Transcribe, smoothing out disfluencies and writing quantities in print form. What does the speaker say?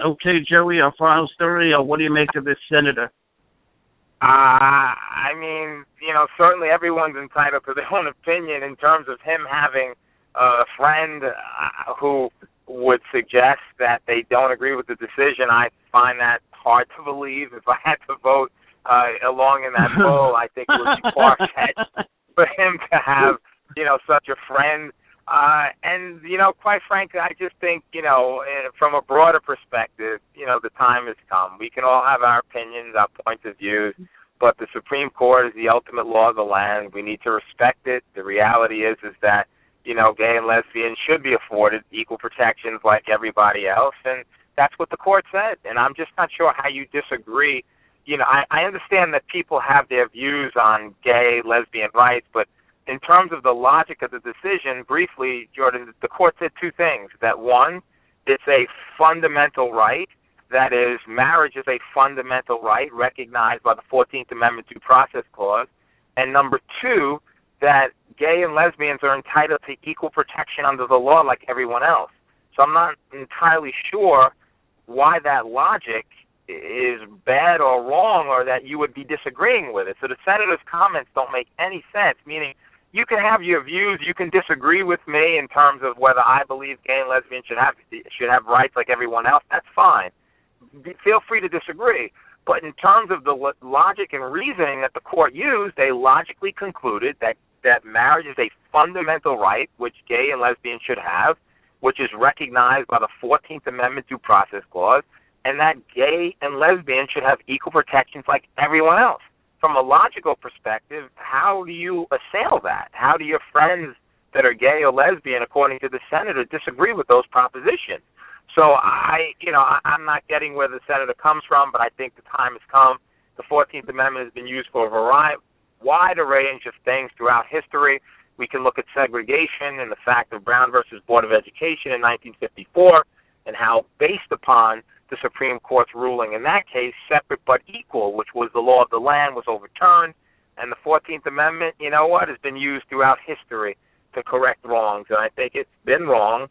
Okay, Joey, our final story. What do you make of this senator? I mean, certainly everyone's entitled to their own opinion in terms of him having a friend who would suggest that they don't agree with the decision. I find that hard to believe. If I had to vote along in that poll, I think it would be far-fetched for him to have, such a friend. And, quite frankly, I just think, from a broader perspective, the time has come. We can all have our opinions, our points of view, but the Supreme Court is the ultimate law of the land. We need to respect it. The reality is that, gay and lesbian should be afforded equal protections like everybody else, and that's what the court said. And I'm just not sure how you disagree. I understand that people have their views on gay, lesbian rights, but in terms of the logic of the decision, briefly, Jordan, the court said two things. That one, it's a fundamental right. That is, marriage is a fundamental right recognized by the 14th Amendment Due Process Clause. And number two, that gay and lesbians are entitled to equal protection under the law like everyone else. So I'm not entirely sure why that logic is bad or wrong, or that you would be disagreeing with it. So the senator's comments don't make any sense, meaning you can have your views, you can disagree with me in terms of whether I believe gay and lesbian should have rights like everyone else. That's fine. Feel free to disagree. But in terms of the logic and reasoning that the court used, they logically concluded that marriage is a fundamental right, which gay and lesbian should have, which is recognized by the 14th Amendment Due Process Clause, and that gay and lesbian should have equal protections like everyone else. From a logical perspective, how do you assail that? How do your friends that are gay or lesbian, according to the senator, disagree with those propositions? So I'm not getting where the senator comes from, but I think the time has come. The 14th Amendment has been used for a wide range of things throughout history. We can look at segregation and the fact of Brown versus Board of Education in 1954, and how, based upon the Supreme Court's ruling in that case, separate but equal, which was the law of the land, was overturned. And the 14th Amendment, has been used throughout history to correct wrongs. And I think it's been wrong